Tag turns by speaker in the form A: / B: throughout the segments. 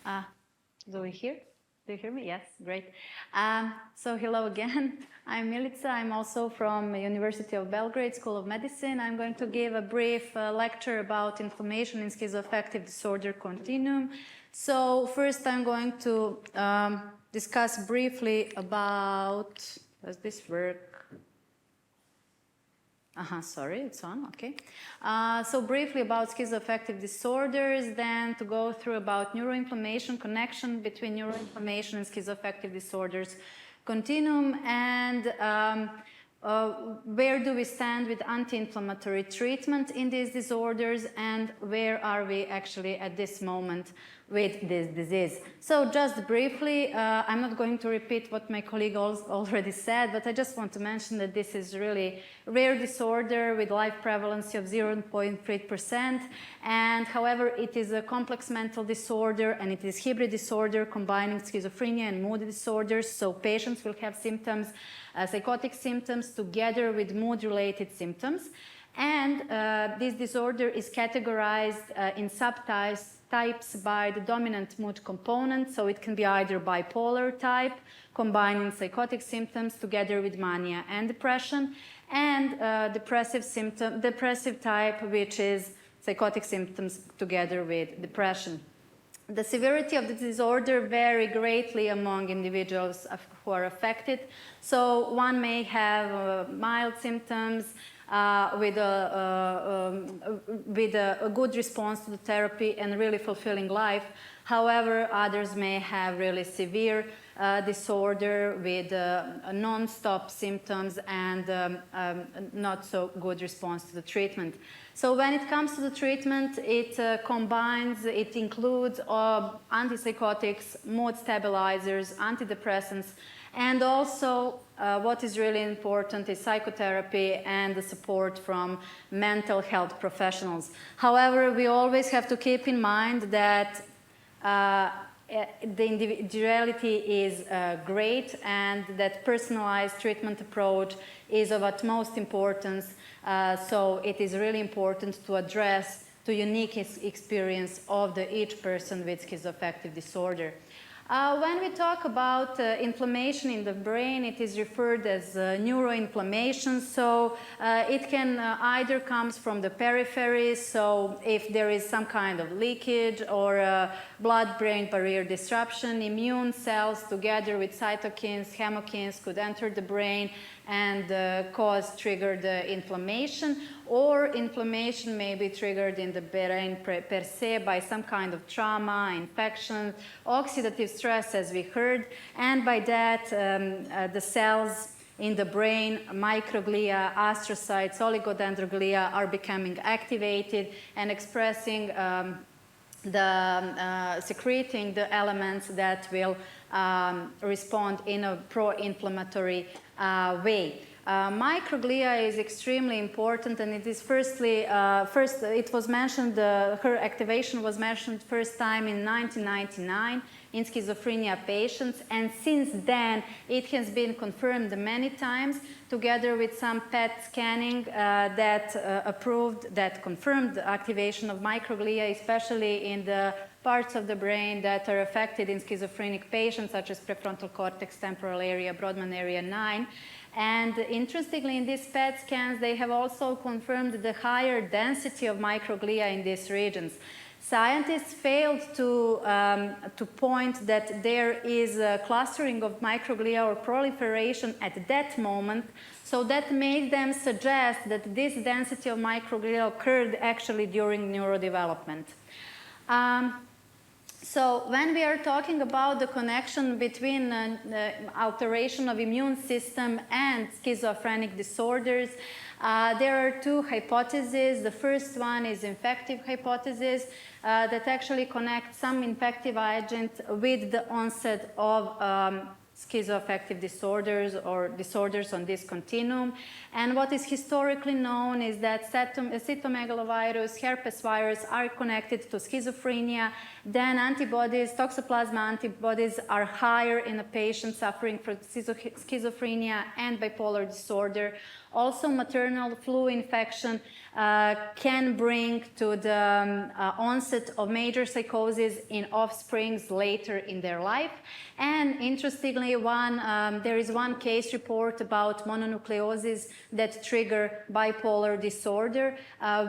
A: Do you hear me? Yes, great. So hello again. I'm Milica. I'm also from the University of Belgrade School of Medicine. I'm going to give a brief lecture about inflammation in schizoaffective disorder continuum. So first I'm going to discuss briefly about, does this work? Sorry, it's on, okay. So briefly about schizoaffective disorders, then to go through about neuroinflammation, connection between neuroinflammation and schizoaffective disorders continuum, and where do we stand with anti-inflammatory treatment in these disorders, and where are we actually at this moment with this disease. So just briefly, I'm not going to repeat what my colleague already said, but I just want to mention that this is really rare disorder with life prevalence of 0.3%, and however it is a complex mental disorder and it is hybrid disorder combining schizophrenia and mood disorders, so patients will have symptoms, psychotic symptoms together with mood-related symptoms. And this disorder is categorized in subtypes by the dominant mood component, so it can be either bipolar type, combining psychotic symptoms together with mania and depression, and depressive type, which is psychotic symptoms together with depression. The severity of the disorder vary greatly among individuals who are affected. So one may have mild symptoms with a good response to the therapy and really fulfilling life. However, others may have really severe disorder with non-stop symptoms and not so good response to the treatment. So when it comes to the treatment, it includes antipsychotics, mood stabilizers, antidepressants, and also what is really important is psychotherapy and the support from mental health professionals. However, we always have to keep in mind that the individuality is great and that personalized treatment approach is of utmost importance. So it is really important to address the unique experience of each person with schizoaffective disorder. When we talk about inflammation in the brain, it is referred as neuroinflammation. So it can either comes from the periphery, so if there is some kind of leakage or blood-brain barrier disruption, immune cells together with cytokines, chemokines could enter the brain and trigger the inflammation, or inflammation may be triggered in the brain per se by some kind of trauma, infection, oxidative stress, as we heard, and by that the cells in the brain, microglia, astrocytes, oligodendroglia are becoming activated and expressing secreting the elements that will respond in a pro-inflammatory way. Microglia is extremely important, and it is it was mentioned, her activation was mentioned first time in 1999 in schizophrenia patients, and since then it has been confirmed many times together with some PET scanning that confirmed the activation of microglia, especially in the parts of the brain that are affected in schizophrenic patients, such as prefrontal cortex, temporal area, Brodmann area 9. And interestingly, in these PET scans, they have also confirmed the higher density of microglia in these regions. Scientists failed to point that there is a clustering of microglia or proliferation at that moment, so that made them suggest that this density of microglia occurred actually during neurodevelopment. So when we are talking about the connection between alteration of immune system and schizophrenic disorders, there are two hypotheses. The first one is infective hypothesis that actually connects some infective agent with the onset of schizoaffective disorders or disorders on this continuum. And what is historically known is that cytomegalovirus, herpes virus are connected to schizophrenia. Then antibodies, toxoplasma antibodies are higher in a patient suffering from schizophrenia and bipolar disorder. Also, maternal flu infection can bring to the onset of major psychosis in offsprings later in their life. And interestingly, there is one case report about mononucleosis that trigger bipolar disorder,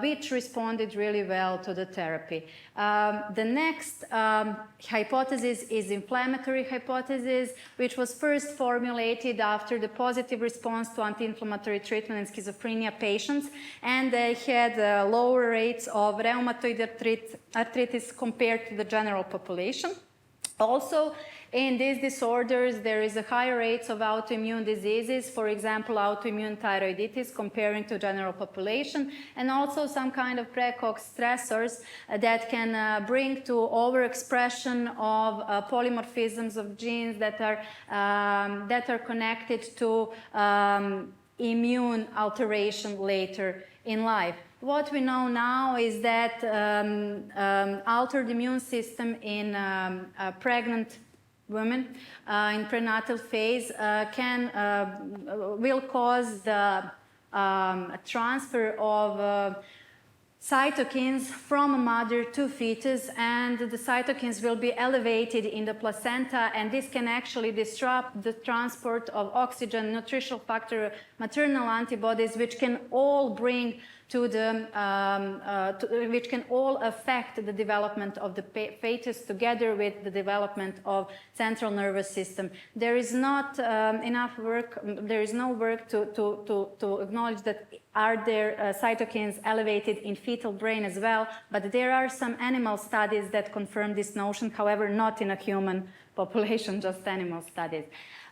A: which responded really well to the therapy. The next hypothesis is inflammatory hypothesis, which was first formulated after the positive response to anti-inflammatory treatment in schizophrenia patients, and they had lower rates of rheumatoid arthritis compared to the general population. Also, in these disorders, there is a higher rates of autoimmune diseases, for example, autoimmune thyroiditis comparing to general population, and also some kind of precox stressors that can bring to overexpression of polymorphisms of genes that are connected to immune alteration later in life. What we know now is that altered immune system in pregnant women in prenatal phase will cause the transfer of cytokines from a mother to fetus, and the cytokines will be elevated in the placenta, and this can actually disrupt the transport of oxygen, nutritional factor, maternal antibodies, which can all bring to the which can all affect the development of the fetus together with the development of central nervous system. There is not enough work, there is no work to acknowledge that are there cytokines elevated in fetal brain as well, but there are some animal studies that confirm this notion, however, not in a human population, just animal studies.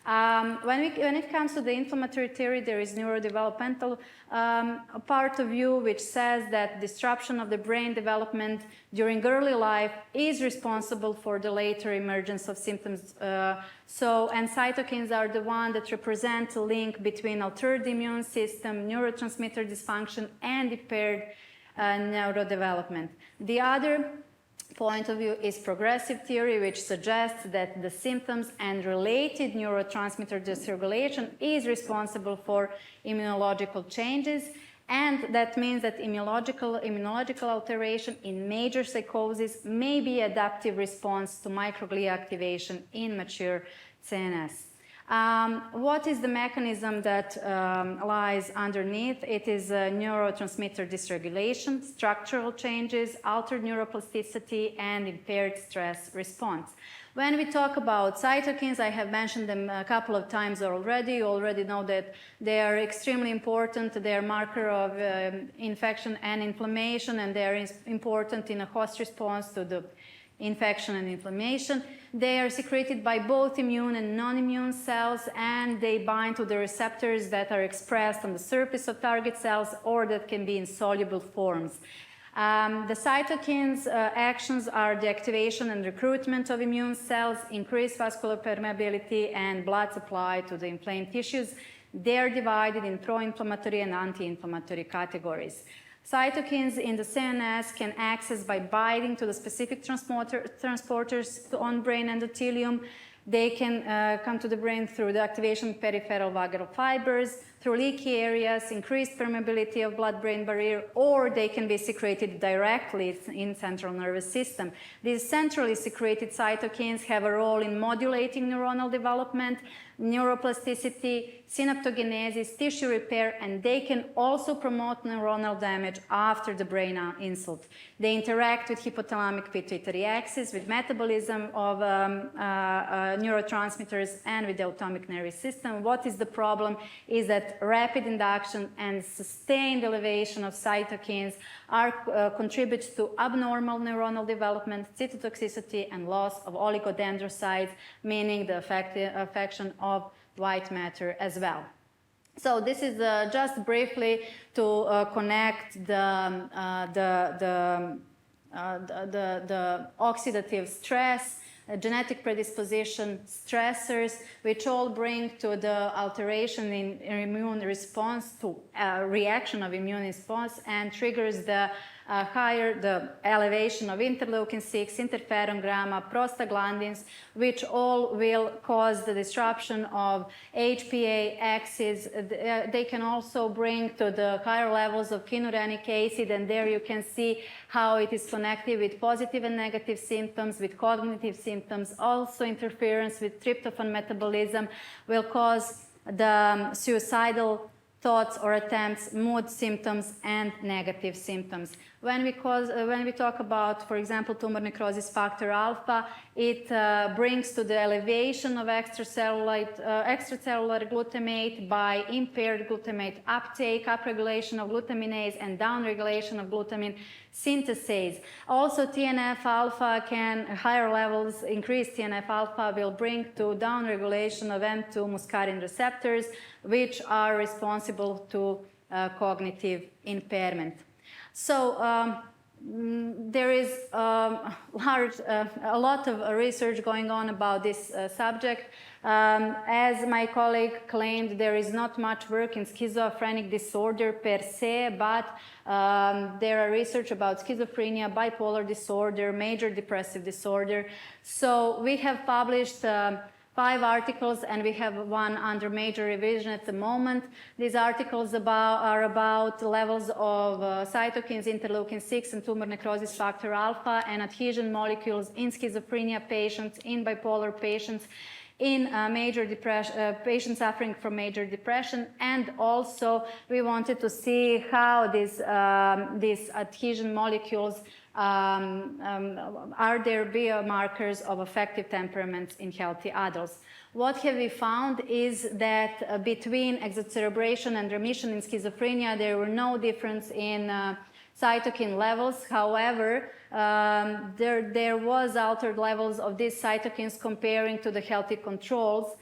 A: When it comes to the inflammatory theory, there is neurodevelopmental part of view which says that disruption of the brain development during early life is responsible for the later emergence of symptoms. And cytokines are the one that represent a link between altered immune system, neurotransmitter dysfunction, and impaired neurodevelopment. The other point of view is progressive theory, which suggests that the symptoms and related neurotransmitter dysregulation is responsible for immunological changes, and that means that immunological alteration in major psychosis may be adaptive response to microglia activation in mature CNS. What is the mechanism that lies underneath? It is neurotransmitter dysregulation, structural changes, altered neuroplasticity, and impaired stress response. When we talk about cytokines, I have mentioned them a couple of times already. You already know that they are extremely important. They are a marker of infection and inflammation, and they are important in a host response to the infection and inflammation. They are secreted by both immune and non-immune cells, and they bind to the receptors that are expressed on the surface of target cells or that can be in soluble forms. The cytokines' actions are the activation and recruitment of immune cells, increased vascular permeability, and blood supply to the inflamed tissues. They are divided in pro-inflammatory and anti-inflammatory categories. Cytokines in the CNS can access by binding to the specific transporters on brain endothelium. They can come to the brain through the activation of peripheral vagal fibers, through leaky areas, increased permeability of blood-brain barrier, or they can be secreted directly in central nervous system. These centrally secreted cytokines have a role in modulating neuronal development, neuroplasticity, synaptogenesis, tissue repair, and they can also promote neuronal damage after the brain insult. They interact with hypothalamic pituitary axis, with metabolism of neurotransmitters, and with the autonomic nervous system. What is the problem is that rapid induction and sustained elevation of cytokines contributes to abnormal neuronal development, cytotoxicity, and loss of oligodendrocytes, meaning the affection of white matter as well. So this is just briefly to connect the oxidative stress, genetic predisposition, stressors, which all bring to the alteration in immune response, to reaction of immune response, and triggers the higher the elevation of interleukin-6, interferon gamma, prostaglandins, which all will cause the disruption of HPA axis. They can also bring to the higher levels of quinurenic acid, and there you can see how it is connected with positive and negative symptoms, with cognitive symptoms. Also interference with tryptophan metabolism will cause the suicidal thoughts or attempts, mood symptoms, and negative symptoms. When we talk about, for example, tumor necrosis factor alpha, it brings to the elevation of extracellular glutamate by impaired glutamate uptake, upregulation of glutaminase, and downregulation of glutamine synthase. Also, TNF-alpha higher levels, increased TNF-alpha will bring to downregulation of M2 muscarine receptors, which are responsible to cognitive impairment. So there is a lot of research going on about this subject. As my colleague claimed, there is not much work in schizophrenic disorder per se, but there are research about schizophrenia, bipolar disorder, major depressive disorder. So we have published 5 articles, and we have one under major revision at the moment. These articles are about levels of cytokines, interleukin-6, and tumor necrosis factor alpha, and adhesion molecules in schizophrenia patients, in bipolar patients, in major depression, patients suffering from major depression, and also we wanted to see how these adhesion molecules are there biomarkers of affective temperaments in healthy adults. What have we found is that between exacerbation and remission in schizophrenia, there were no difference in cytokine levels. However, there was altered levels of these cytokines comparing to the healthy controls.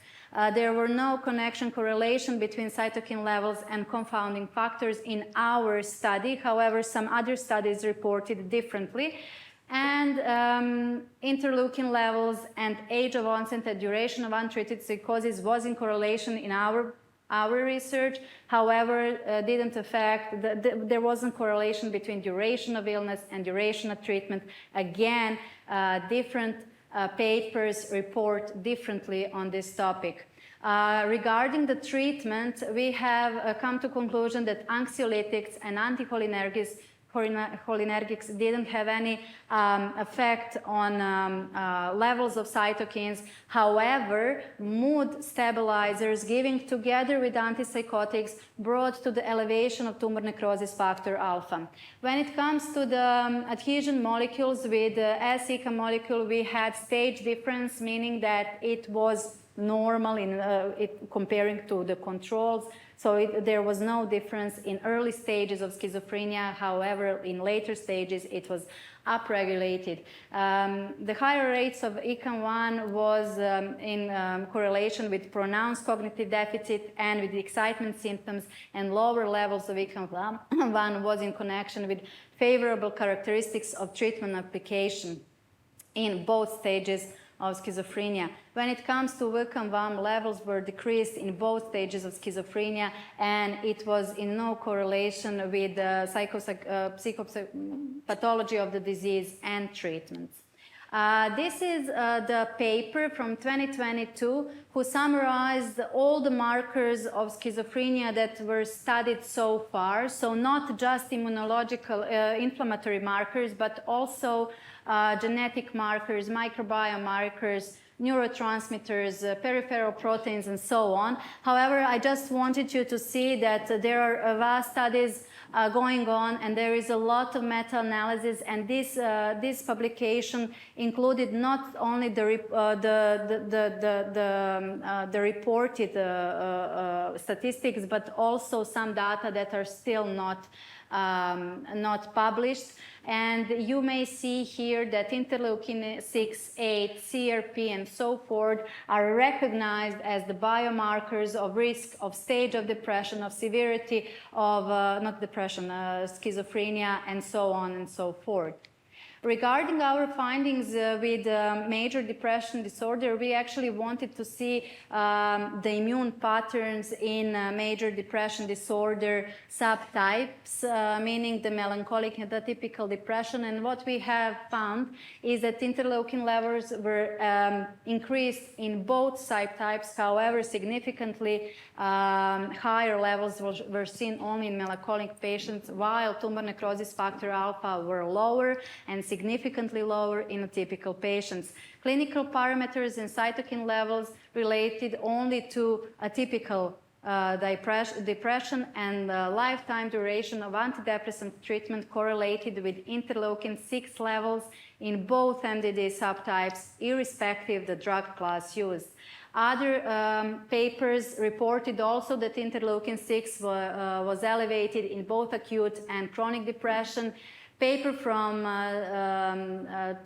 A: There were no correlation between cytokine levels and confounding factors in our study. However, some other studies reported differently. And interleukin levels and age of onset and duration of untreated psychosis was in correlation in our research. However, didn't affect, there wasn't correlation between duration of illness and duration of treatment. Again, different papers report differently on this topic. Regarding the treatment, we have come to conclusion that anxiolytics and anticholinergics didn't have any effect on levels of cytokines. However, mood stabilizers given together with antipsychotics brought to the elevation of tumor necrosis factor alpha. When it comes to the adhesion molecules, with the S-ICA molecule, we had stage difference, meaning that it was normal in comparing to the controls. So there was no difference in early stages of schizophrenia. However, in later stages, it was upregulated. The higher rates of ICA-1 was in correlation with pronounced cognitive deficit and with excitement symptoms, and lower levels of ICA-1 was in connection with favorable characteristics of treatment application in both stages of schizophrenia. When it comes to ICA-1, levels were decreased in both stages of schizophrenia, and it was in no correlation with the psychopathology of the disease and treatments. This is the paper from 2022 who summarized all the markers of schizophrenia that were studied so far. So not just immunological inflammatory markers, but also genetic markers, microbiome markers, neurotransmitters, peripheral proteins, and so on. However, I just wanted you to see that there are vast studies going on, and there is a lot of meta-analysis, and this publication included not only the reported statistics, but also some data that are still not published. And you may see here that interleukin-6, 8, CRP, and so forth are recognized as the biomarkers of risk of stage of depression, of severity of, not depression, schizophrenia, and so on and so forth. Regarding our findings with major depression disorder, we actually wanted to see the immune patterns in major depression disorder subtypes, meaning the melancholic and atypical depression. And what we have found is that interleukin levels were increased in both subtypes. However, significantly higher levels were seen only in melancholic patients, while tumor necrosis factor alpha were lower and significantly lower in atypical patients. Clinical parameters and cytokine levels related only to atypical depression, and lifetime duration of antidepressant treatment correlated with interleukin-6 levels in both MDD subtypes, irrespective of the drug class used. Other papers reported also that interleukin-6 was elevated in both acute and chronic depression. Paper from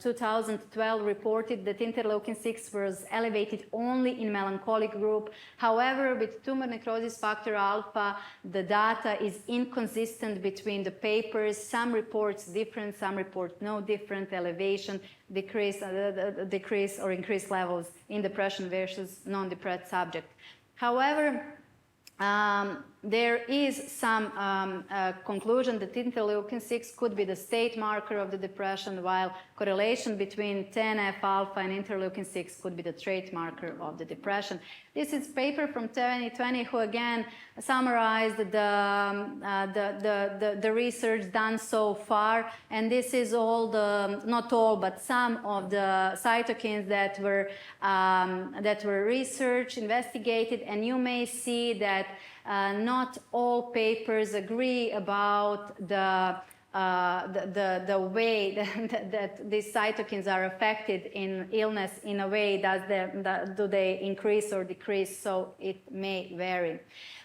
A: 2012 reported that interleukin-6 was elevated only in melancholic group. However, with tumor necrosis factor alpha, the data is inconsistent between the papers. Some reports different, some report no different elevation, decrease or increased levels in depression versus non-depressed subject. However, there is some conclusion that interleukin-6 could be the state marker of the depression, while correlation between TNF-alpha and interleukin-6 could be the trait marker of the depression. This is a paper from 2020 who again summarized the research done so far, and this is all the, not all, but some of the cytokines that were researched, investigated, and you may see that not all papers agree about the way that these cytokines are affected in illness in a way. Do they increase or decrease? So it may vary.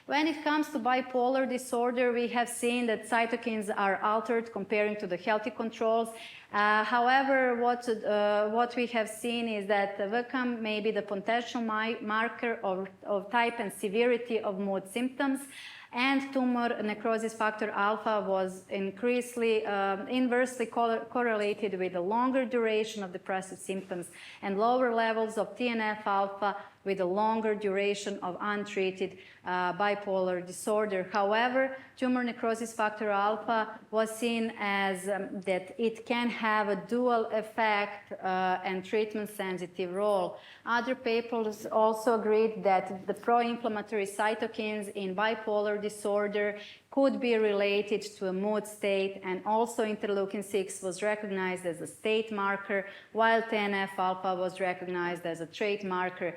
A: When it comes to bipolar disorder, we have seen that cytokines are altered comparing to the healthy controls. However, what we have seen is that the VCAM may be the potential marker of type and severity of mood symptoms, and tumor necrosis factor alpha was inversely correlated with a longer duration of depressive symptoms and lower levels of TNF-alpha with a longer duration of untreated bipolar disorder. However, tumor necrosis factor alpha was seen as that it can have a dual effect and treatment-sensitive role. Other papers also agreed that the pro-inflammatory cytokines in bipolar disorder could be related to a mood state, and also interleukin-6 was recognized as a state marker, while TNF-alpha was recognized as a trait marker.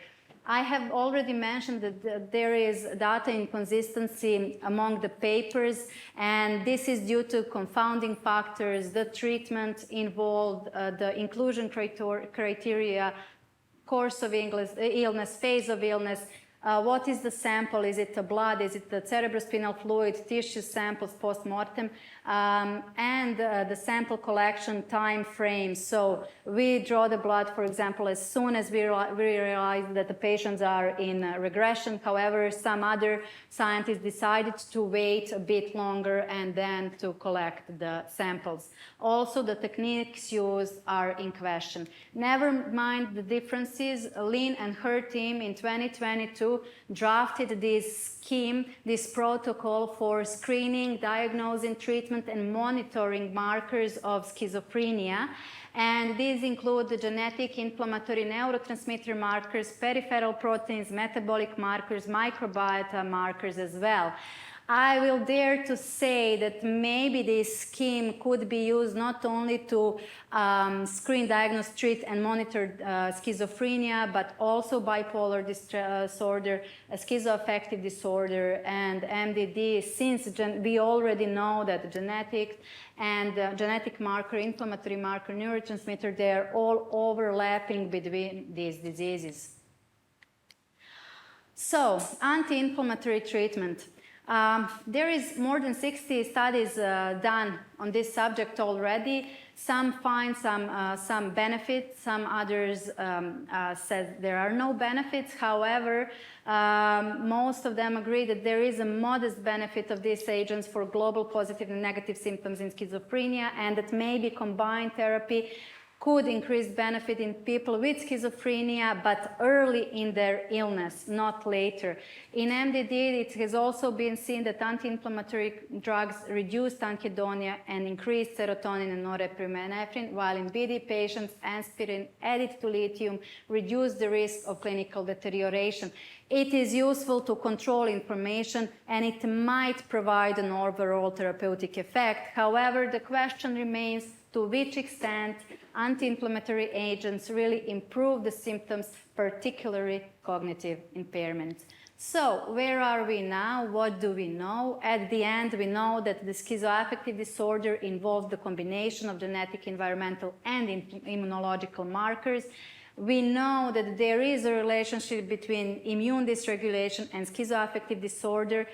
A: I have already mentioned that there is data inconsistency among the papers, and this is due to confounding factors, the treatment involved, the inclusion criteria, course of illness, phase of illness, what is the sample? Is it the blood? Is it the cerebrospinal fluid, tissue samples post-mortem, and the sample collection time frame. So we draw the blood, for example, as soon as we realize that the patients are in regression. However, some other scientists decided to wait a bit longer and then to collect the samples. Also, the techniques used are in question. Never mind the differences, Lin and her team in 2022 drafted this scheme, this protocol for screening, diagnosing, treatment, and monitoring markers of schizophrenia. And these include the genetic inflammatory neurotransmitter markers, peripheral proteins, metabolic markers, microbiota markers as well. I will dare to say that maybe this scheme could be used not only to screen, diagnose, treat, and monitor schizophrenia, but also bipolar disorder, schizoaffective disorder, and MDD, since we already know that genetic and genetic marker, inflammatory marker, neurotransmitter, they are all overlapping between these diseases. So, anti-inflammatory treatment. There is more than 60 studies done on this subject already. Some find some benefits, some others said there are no benefits. However, most of them agree that there is a modest benefit of these agents for global positive and negative symptoms in schizophrenia, and that maybe combined therapy could increase benefit in people with schizophrenia, but early in their illness, not later. In MDD, it has also been seen that anti-inflammatory drugs reduce anhedonia and increase serotonin and norepinephrine, while in BD patients, aspirin added to lithium reduce the risk of clinical deterioration. It is useful to control inflammation, and it might provide an overall therapeutic effect. However, the question remains to which extent anti-inflammatory agents really improve the symptoms, particularly cognitive impairments. So where are we now? What do we know? At the end, we know that the schizoaffective disorder involves the combination of genetic, environmental, and immunological markers. We know that there is a relationship between immune dysregulation and schizoaffective disorder.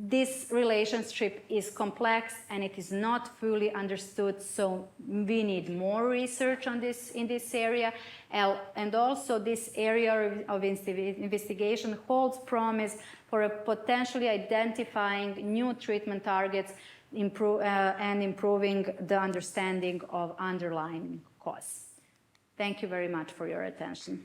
A: This relationship is complex and it is not fully understood, so we need more research on this in this area. And also this area of investigation holds promise for potentially identifying new treatment targets and improving the understanding of underlying cause. Thank you very much for your attention.